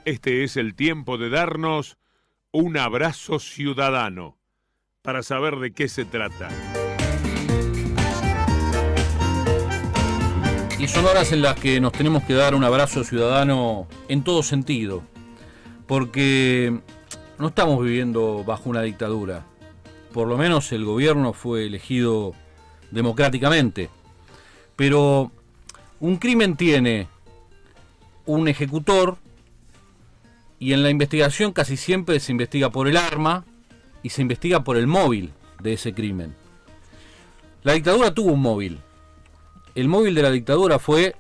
Este es el tiempo de darnos un abrazo ciudadano para saber de qué se trata. Y son horas en las que nos tenemos que dar un abrazo ciudadano en todo sentido, porque no estamos viviendo bajo una dictadura. Por lo menos el gobierno fue elegido democráticamente. Pero un crimen tiene un ejecutor y en la investigación casi siempre se investiga por el arma y se investiga por el móvil de ese crimen. La dictadura tuvo un móvil. El móvil de la dictadura fue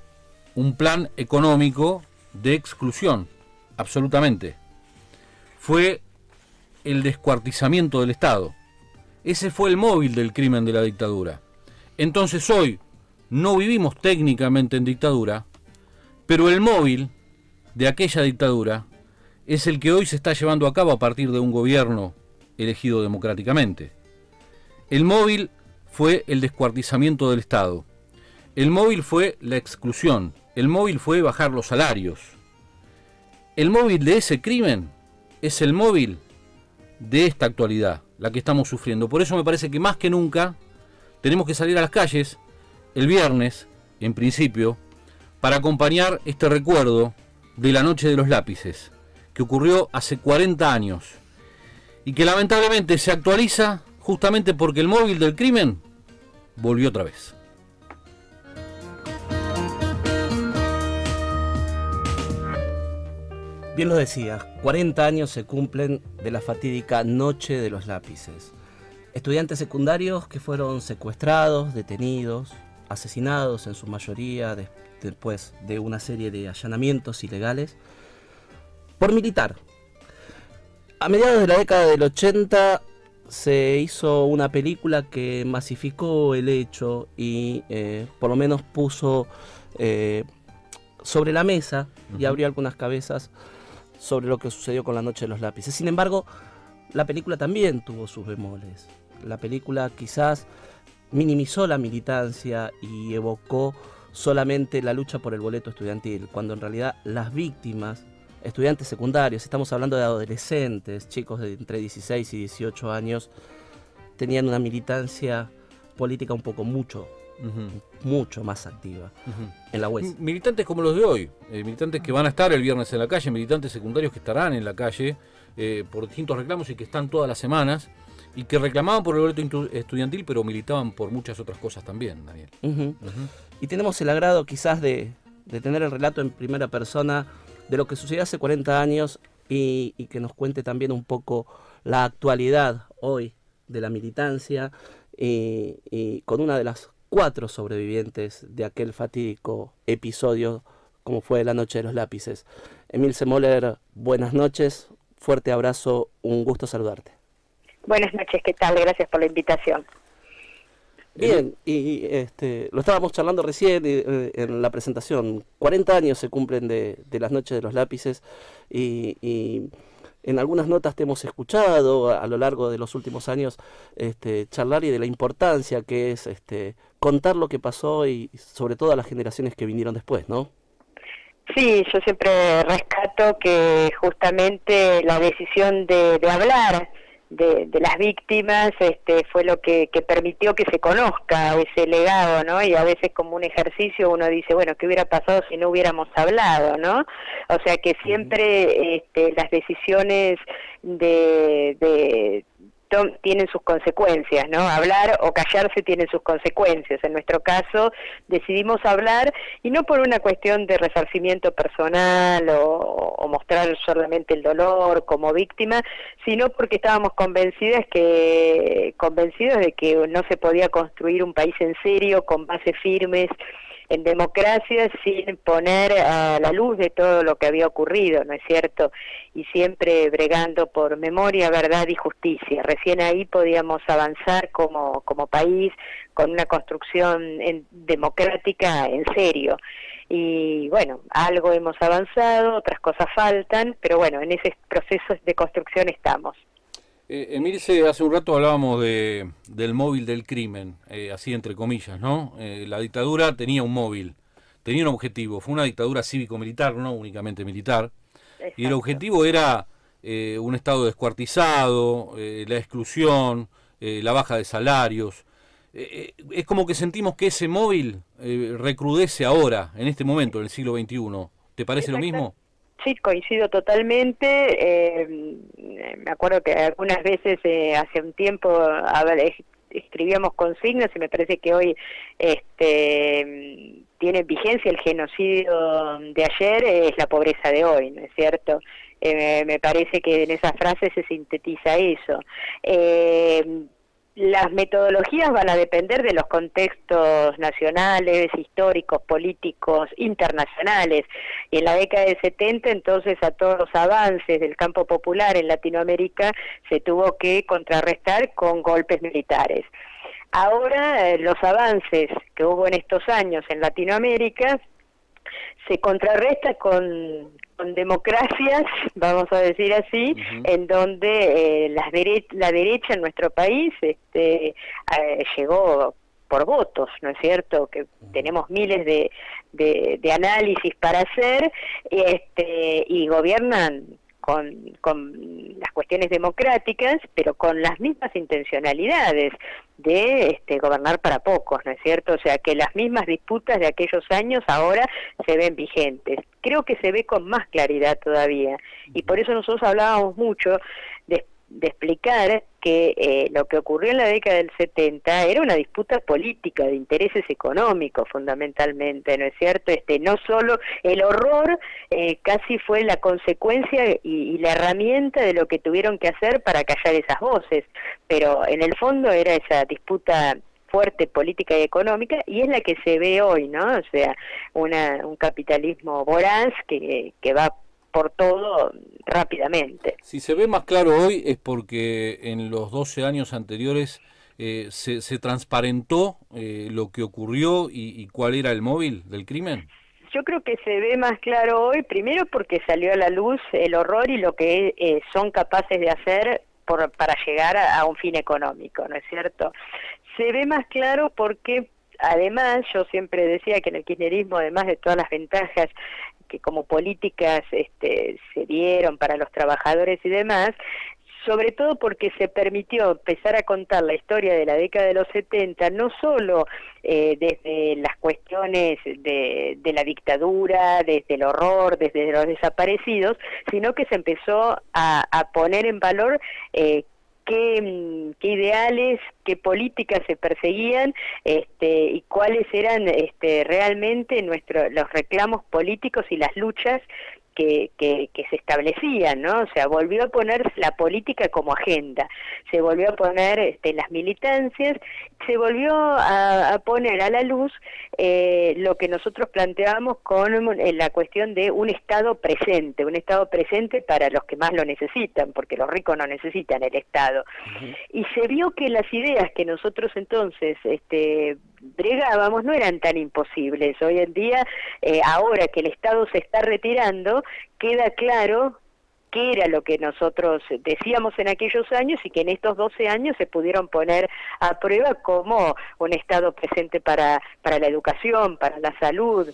un plan económico de exclusión, absolutamente. Fue el descuartizamiento del Estado. Ese fue el móvil del crimen de la dictadura. Entonces hoy no vivimos técnicamente en dictadura, pero el móvil de aquella dictadura es el que hoy se está llevando a cabo a partir de un gobierno elegido democráticamente. El móvil fue el descuartizamiento del Estado. El móvil fue la exclusión. El móvil fue bajar los salarios. El móvil de ese crimen es el móvil de esta actualidad, la que estamos sufriendo. Por eso me parece que más que nunca tenemos que salir a las calles el viernes, en principio, para acompañar este recuerdo de la Noche de los Lápices, que ocurrió hace 40 años y que lamentablemente se actualiza justamente porque el móvil del crimen volvió otra vez. Bien lo decías, 40 años se cumplen de la fatídica Noche de los Lápices. Estudiantes secundarios que fueron secuestrados, detenidos, asesinados en su mayoría después de una serie de allanamientos ilegales por militar. A mediados de la década del 80 se hizo una película que masificó el hecho y por lo menos puso sobre la mesa y abrió algunas cabezas sobre lo que sucedió con la Noche de los Lápices. Sin embargo, la película también tuvo sus bemoles. La película quizás minimizó la militancia y evocó solamente la lucha por el boleto estudiantil, cuando en realidad las víctimas, estudiantes secundarios, estamos hablando de adolescentes, chicos de entre 16 y 18 años, tenían una militancia política un poco mucho más activa en la UES. Militantes como los de hoy, militantes que van a estar el viernes en la calle, militantes secundarios que estarán en la calle por distintos reclamos y que están todas las semanas y que reclamaban por el boleto estudiantil, pero militaban por muchas otras cosas también, Daniel. Y tenemos el agrado quizás de tener el relato en primera persona de lo que sucedió hace 40 años y que nos cuente también un poco la actualidad hoy de la militancia y con una de las 4 sobrevivientes de aquel fatídico episodio como fue la Noche de los Lápices. Emilce Semoller, buenas noches, fuerte abrazo, un gusto saludarte. Buenas noches, ¿qué tal? Gracias por la invitación. Bien, y lo estábamos charlando recién en la presentación. 40 años se cumplen de las Noches de los Lápices y en algunas notas te hemos escuchado a lo largo de los últimos años charlar y de la importancia que es contar lo que pasó y sobre todo a las generaciones que vinieron después, ¿no? Sí, yo siempre rescato que justamente la decisión de hablar de las víctimas fue lo que permitió que se conozca ese legado, ¿no? Y a veces como un ejercicio uno dice, bueno, ¿qué hubiera pasado si no hubiéramos hablado, ¿no? O sea que siempre las decisiones tienen sus consecuencias, ¿no? Hablar o callarse tienen sus consecuencias. En nuestro caso decidimos hablar y no por una cuestión de resarcimiento personal o mostrar solamente el dolor como víctima, sino porque estábamos convencidos de que no se podía construir un país en serio, con bases firmes, en democracia, sin poner a la luz de todo lo que había ocurrido, ¿no es cierto? Y siempre bregando por memoria, verdad y justicia. Recién ahí podíamos avanzar como país con una construcción democrática en serio. Y bueno, algo hemos avanzado, otras cosas faltan, pero bueno, en ese proceso de construcción estamos. Emilce, hace un rato hablábamos del móvil del crimen, así entre comillas, ¿no? La dictadura tenía un móvil, tenía un objetivo, fue una dictadura cívico-militar, no únicamente militar, y el objetivo era un Estado descuartizado, la exclusión, la baja de salarios. Es como que sentimos que ese móvil recrudece ahora, en este momento, en el siglo XXI. ¿Te parece lo mismo? Sí, coincido totalmente. Me acuerdo que algunas veces hace un tiempo escribíamos consignas y me parece que hoy tiene vigencia. El genocidio de ayer es la pobreza de hoy, ¿no es cierto? Me parece que en esa frase se sintetiza eso. Las metodologías van a depender de los contextos nacionales, históricos, políticos, internacionales. Y en la década del 70, entonces, a todos los avances del campo popular en Latinoamérica se tuvo que contrarrestar con golpes militares. Ahora, los avances que hubo en estos años en Latinoamérica se contrarresta con democracias, vamos a decir así, en donde la derecha en nuestro país llegó por votos, ¿no es cierto? Que tenemos miles de análisis para hacer, y gobiernan con las cuestiones democráticas, pero con las mismas intencionalidades de gobernar para pocos, ¿no es cierto? O sea, que las mismas disputas de aquellos años ahora se ven vigentes. Creo que se ve con más claridad todavía, y por eso nosotros hablábamos mucho de explicar que lo que ocurrió en la década del 70 era una disputa política de intereses económicos fundamentalmente, ¿no es cierto? No solo el horror casi fue la consecuencia y la herramienta de lo que tuvieron que hacer para callar esas voces, pero en el fondo era esa disputa fuerte política y económica, y es la que se ve hoy, ¿no? O sea, un capitalismo voraz que va por todo rápidamente. Si se ve más claro hoy es porque en los 12 años anteriores se transparentó lo que ocurrió y cuál era el móvil del crimen. Yo creo que se ve más claro hoy, primero porque salió a la luz el horror y lo que son capaces de hacer para llegar a un fin económico, ¿no es cierto? Se ve más claro porque, además, yo siempre decía que en el kirchnerismo, además de todas las ventajas que como políticas se dieron para los trabajadores y demás, sobre todo porque se permitió empezar a contar la historia de la década de los 70, no solo desde las cuestiones de la dictadura, desde el horror, desde los desaparecidos, sino que se empezó a poner en valor qué ideales, qué políticas se perseguían, y cuáles eran realmente los reclamos políticos y las luchas que se establecían, ¿no? O sea, volvió a poner la política como agenda, se volvió a poner las militancias, se volvió a poner a la luz lo que nosotros planteábamos con la cuestión de un Estado presente para los que más lo necesitan, porque los ricos no necesitan el Estado. Y se vio que las ideas que nosotros entonces bregábamos no eran tan imposibles. Hoy en día, ahora que el Estado se está retirando, queda claro qué era lo que nosotros decíamos en aquellos años y que en estos 12 años se pudieron poner a prueba como un Estado presente para la educación, para la salud,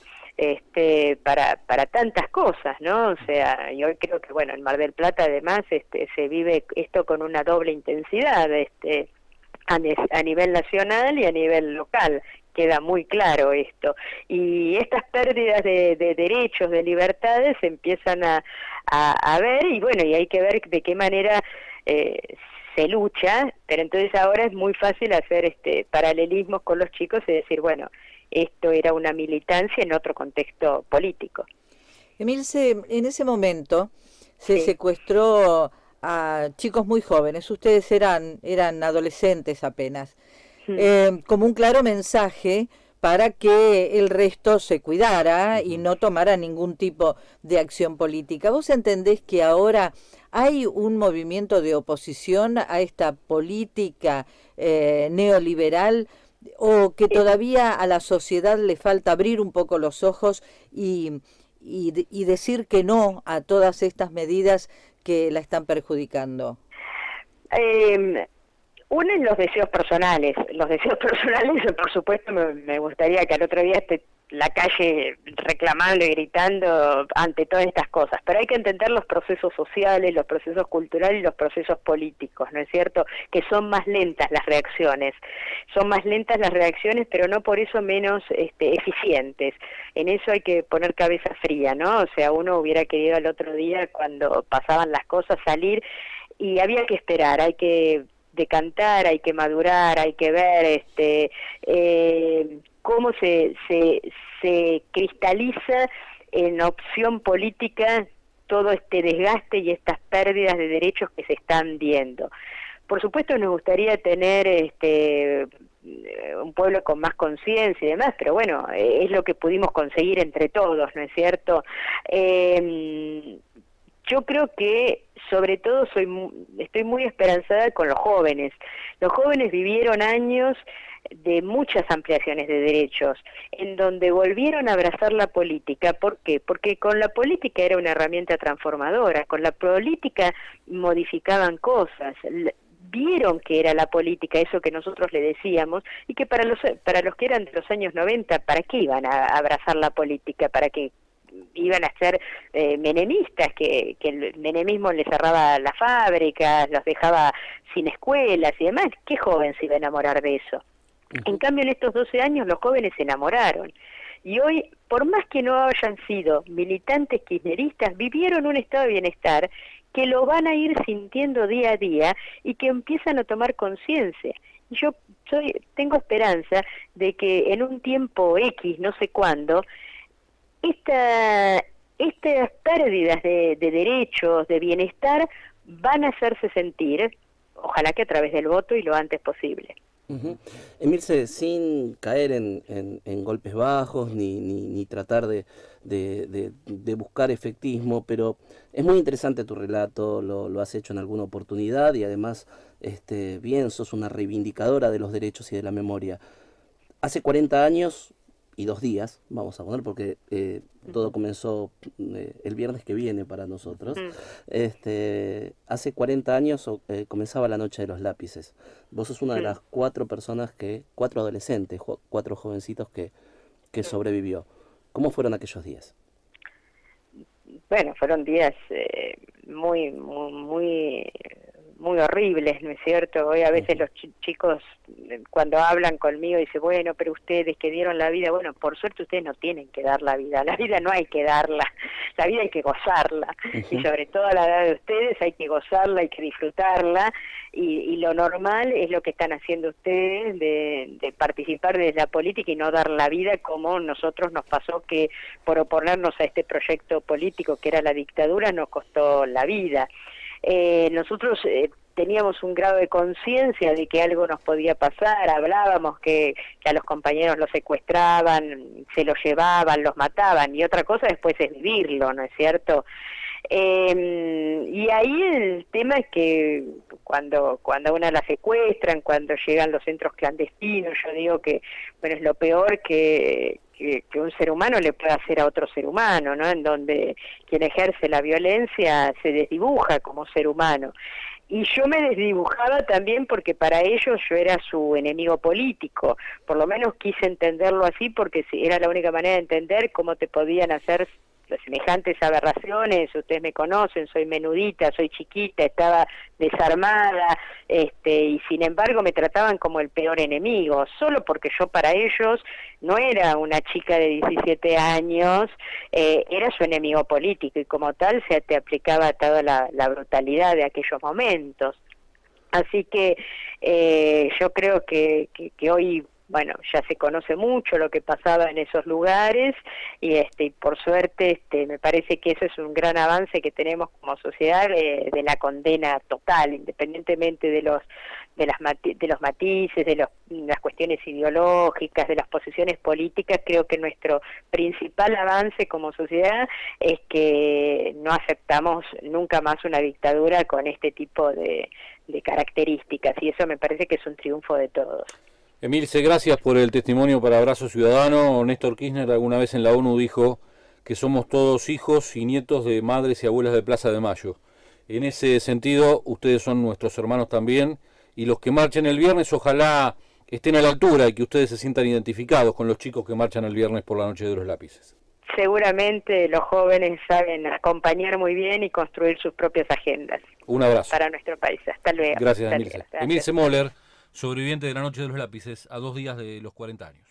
para tantas cosas, ¿no? O sea, y hoy creo que, bueno, en Mar del Plata además se vive esto con una doble intensidad, a nivel nacional y a nivel local. Queda muy claro esto. Y estas pérdidas de derechos, de libertades, se empiezan a ver, y bueno, y hay que ver de qué manera se lucha, pero entonces ahora es muy fácil hacer paralelismos con los chicos y decir, bueno, esto era una militancia en otro contexto político. Emilce, en ese momento se secuestró a chicos muy jóvenes, ustedes eran adolescentes apenas, como un claro mensaje para que el resto se cuidara y no tomara ningún tipo de acción política. ¿Vos entendés que ahora hay un movimiento de oposición a esta política neoliberal, o que todavía a la sociedad le falta abrir un poco los ojos y decir que no a todas estas medidas que la están perjudicando? Uno es los deseos personales. Los deseos personales, por supuesto, me gustaría que al otro día la calle reclamando y gritando ante todas estas cosas, pero hay que entender los procesos sociales, los procesos culturales y los procesos políticos, ¿no es cierto?, que son más lentas las reacciones, pero no por eso menos eficientes. En eso hay que poner cabeza fría, ¿no? O sea, uno hubiera querido al otro día, cuando pasaban las cosas, salir, y había que esperar, hay que decantar, hay que madurar, hay que ver cómo se cristaliza en opción política todo este desgaste y estas pérdidas de derechos que se están viendo. Por supuesto nos gustaría tener un pueblo con más conciencia y demás, pero bueno, es lo que pudimos conseguir entre todos, ¿no es cierto? Yo creo que sobre todo estoy muy esperanzada con los jóvenes. Los jóvenes vivieron años de muchas ampliaciones de derechos, en donde volvieron a abrazar la política. ¿Por qué? Porque con la política era una herramienta transformadora, con la política modificaban cosas, vieron que era la política eso que nosotros le decíamos, y que para los que eran de los años 90, ¿para qué iban a abrazar la política? ¿Para qué iban a ser menemistas, que el menemismo les cerraba las fábricas, los dejaba sin escuelas y demás? ¿Qué joven se iba a enamorar de eso? En cambio, en estos 12 años los jóvenes se enamoraron. Y hoy, por más que no hayan sido militantes kirchneristas, vivieron un estado de bienestar que lo van a ir sintiendo día a día y que empiezan a tomar conciencia. Y yo tengo esperanza de que en un tiempo X, no sé cuándo, estas pérdidas de derechos, de bienestar, van a hacerse sentir, ojalá que a través del voto y lo antes posible. Emilce, sin caer en golpes bajos ni tratar de buscar efectismo, pero es muy interesante tu relato, lo has hecho en alguna oportunidad y además bien, sos una reivindicadora de los derechos y de la memoria. Hace 40 años y 2 días, vamos a poner, porque todo comenzó el viernes que viene para nosotros. Hace 40 años comenzaba la Noche de los Lápices. Vos sos una de las 4 adolescentes, 4 jovencitos que sobrevivió. ¿Cómo fueron aquellos días? Bueno, fueron días muy horribles, ¿no es cierto? Hoy a veces los chicos cuando hablan conmigo dicen, bueno, pero ustedes que dieron la vida, bueno, por suerte ustedes no tienen que dar la vida no hay que darla, la vida hay que gozarla, y sobre todo a la edad de ustedes hay que gozarla, hay que disfrutarla, y lo normal es lo que están haciendo ustedes de participar de la política y no dar la vida como nosotros nos pasó, que por oponernos a este proyecto político que era la dictadura nos costó la vida. Nosotros teníamos un grado de conciencia de que algo nos podía pasar, hablábamos que a los compañeros los secuestraban, se los llevaban, los mataban, y otra cosa después es vivirlo, ¿no es cierto? Y ahí el tema es que cuando a una la secuestran, cuando llegan los centros clandestinos, yo digo que bueno, es lo peor que un ser humano le puede hacer a otro ser humano, ¿no? En donde quien ejerce la violencia se desdibuja como ser humano. Y yo me desdibujaba también porque para ellos yo era su enemigo político, por lo menos quise entenderlo así, porque era la única manera de entender cómo te podían hacer semejantes aberraciones. Ustedes me conocen, soy menudita, soy chiquita, estaba desarmada, y sin embargo me trataban como el peor enemigo, solo porque yo para ellos no era una chica de 17 años, era su enemigo político, y como tal se te aplicaba toda la brutalidad de aquellos momentos. Así que yo creo que hoy, bueno, ya se conoce mucho lo que pasaba en esos lugares, y por suerte me parece que eso es un gran avance que tenemos como sociedad, de la condena total, independientemente de los matices, de las cuestiones ideológicas, de las posiciones políticas. Creo que nuestro principal avance como sociedad es que no aceptamos nunca más una dictadura con este tipo de características, y eso me parece que es un triunfo de todos. Emilce, gracias por el testimonio para Abrazo Ciudadano. Néstor Kirchner alguna vez en la ONU dijo que somos todos hijos y nietos de madres y abuelas de Plaza de Mayo. En ese sentido, ustedes son nuestros hermanos también, y los que marchen el viernes, ojalá estén a la altura y que ustedes se sientan identificados con los chicos que marchan el viernes por la Noche de los Lápices. Seguramente los jóvenes saben acompañar muy bien y construir sus propias agendas. Un abrazo. Para nuestro país. Hasta luego. Gracias, Emilce. Emilce Moller, sobreviviente de la Noche de los Lápices, a 2 días de los 40 años.